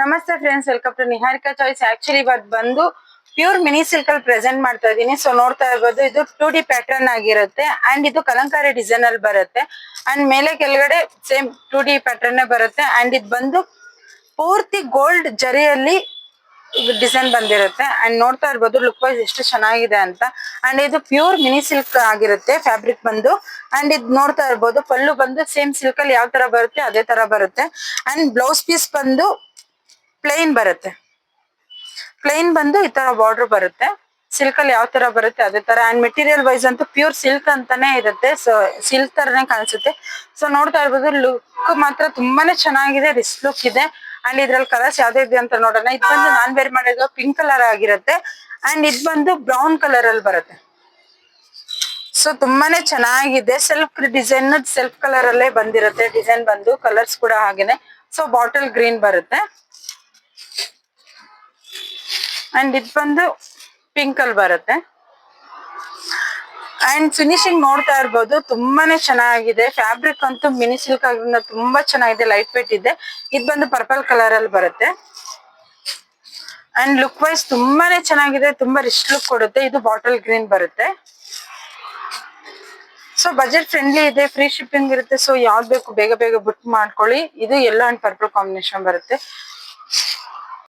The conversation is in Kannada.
ನಮಸ್ತೆ friends, welcome to Niharika choice. Actually ಇವತ್ತು ಬಂದು ಪ್ಯೂರ್ ಮಿನಿ ಸಿಲ್ಕ್ ಅಲ್ಲಿ ಪ್ರೆಸೆಂಟ್ ಮಾಡ್ತಾ ಇದೀನಿ. ಸೊ ನೋಡ್ತಾ ಇರ್ಬೋದು, ಇದು 2D ಪ್ಯಾಟರ್ನ್ ಆಗಿರುತ್ತೆ ಅಂಡ್ ಇದು ಕಲಂಕಾರಿ ಡಿಸೈನ್ ಅಲ್ಲಿ ಬರುತ್ತೆ. ಅಂಡ್ ಮೇಲೆ ಕೆಳಗಡೆ ಸೇಮ್ 2D ಪ್ಯಾಟರ್ನ್ ಬರುತ್ತೆ. ಅಂಡ್ ಇದು ಬಂದು ಪೂರ್ತಿ ಗೋಲ್ಡ್ ಜರಿಯಲ್ಲಿ ಡಿಸೈನ್ ಬಂದಿರುತ್ತೆ. ಅಂಡ್ ನೋಡ್ತಾ ಇರ್ಬೋದು ಲುಕ್ ವೈಸ್ ಎಷ್ಟು ಚೆನ್ನಾಗಿದೆ ಅಂತ. ಅಂಡ್ ಇದು ಪ್ಯೂರ್ ಮಿನಿ ಸಿಲ್ಕ್ ಆಗಿರುತ್ತೆ ಫ್ಯಾಬ್ರಿಕ್ ಬಂದು. ಅಂಡ್ ಇದು ನೋಡ್ತಾ ಇರ್ಬೋದು, ಪಲ್ಲು ಬಂದು ಸೇಮ್ ಸಿಲ್ಕ್ ಅಲ್ಲಿ ಯಾವ ತರ ಬರುತ್ತೆ ಅದೇ ತರ ಬರುತ್ತೆ. ಅಂಡ್ ಬ್ಲೌಸ್ ಪೀಸ್ ಬಂದು ಪ್ಲೇನ್ ಬರುತ್ತೆ. ಪ್ಲೇನ್ ಬಂದು ಈ ತರ ಬಾರ್ಡರ್ ಬರುತ್ತೆ. ಸಿಲ್ಕ್ ಅಲ್ಲಿ ಯಾವ ತರ ಬರುತ್ತೆ ಅದೇ ತರ. ಅಂಡ್ ಮೆಟೀರಿಯಲ್ ವೈಸ್ ಅಂತೂ ಪ್ಯೂರ್ ಸಿಲ್ಕ್ ಅಂತಾನೆ ಇರುತ್ತೆ. ಸೊ ಸಿಲ್ಕ್ ತರನೇ ಕಾಣಿಸುತ್ತೆ. ಸೊ ನೋಡ್ತಾ ಇರ್ಬೋದು, ಲುಕ್ ಮಾತ್ರ ತುಂಬಾನೇ ಚೆನ್ನಾಗಿದೆ, ರಿಚ್ ಲುಕ್ ಇದೆ. ಅಂಡ್ ಇದ್ರಲ್ಲಿ ಕಲರ್ಸ್ ಯಾವ್ದು ಇದೆ ಅಂತ ನೋಡೋಣ. ಇದು ಬಂದು ನಾನ್ ವೇರ್ ಮಾಡಿರೋ ಪಿಂಕ್ ಕಲರ್ ಆಗಿರುತ್ತೆ. ಅಂಡ್ ಇದು ಬಂದು ಬ್ರೌನ್ ಕಲರ್ ಅಲ್ಲಿ ಬರುತ್ತೆ. ಸೊ ತುಂಬಾನೇ ಚೆನ್ನಾಗಿದೆ. ಸೆಲ್ಫ್ ಡಿಸೈನ್ ಸೆಲ್ಫ್ ಕಲರ್ ಅಲ್ಲೇ ಬಂದಿರುತ್ತೆ. ಡಿಸೈನ್ ಬಂದು ಕಲರ್ಸ್ ಕೂಡ ಹಾಗೇನೆ. ಸೊ ಬಾಟಲ್ ಗ್ರೀನ್ ಬರುತ್ತೆ. ಅಂಡ್ ಇದು ಬಂದು ಪಿಂಕ್ ಅಲ್ಲಿ ಬರುತ್ತೆ. ಅಂಡ್ ಫಿನಿಶಿಂಗ್ ನೋಡ್ತಾ ಇರ್ಬೋದು, ತುಂಬಾನೇ ಚೆನ್ನಾಗಿದೆ. ಫ್ಯಾಬ್ರಿಕ್ ಅಂತೂ ಮಿನಿ ಸಿಲ್ಕ್ ಆಗೋದ್ರಿಂದ ತುಂಬಾ ಚೆನ್ನಾಗಿದೆ, ಲೈಟ್ ವೇಟ್ ಇದೆ. ಇದು ಬಂದು ಪರ್ಪಲ್ ಕಲರ್ ಅಲ್ಲಿ ಬರುತ್ತೆ. ಅಂಡ್ ಲುಕ್ ವೈಸ್ ತುಂಬಾನೇ ಚೆನ್ನಾಗಿದೆ, ತುಂಬಾ ರಿಚ್ ಲುಕ್ ಕೊಡುತ್ತೆ. ಇದು ಬಾಟಲ್ ಗ್ರೀನ್ ಬರುತ್ತೆ. ಸೊ ಬಜೆಟ್ ಫ್ರೆಂಡ್ಲಿ ಇದೆ, ಫ್ರೀ ಶಿಪ್ಪಿಂಗ್ ಇರುತ್ತೆ. ಸೊ ಯಾವ್ದು ಬೇಕು ಬೇಗ ಬೇಗ ಬುಕ್ ಮಾಡ್ಕೊಳ್ಳಿ. ಇದು ಯೆಲ್ಲೋ ಅಂಡ್ ಪರ್ಪಲ್ ಕಾಂಬಿನೇಷನ್ ಬರುತ್ತೆ.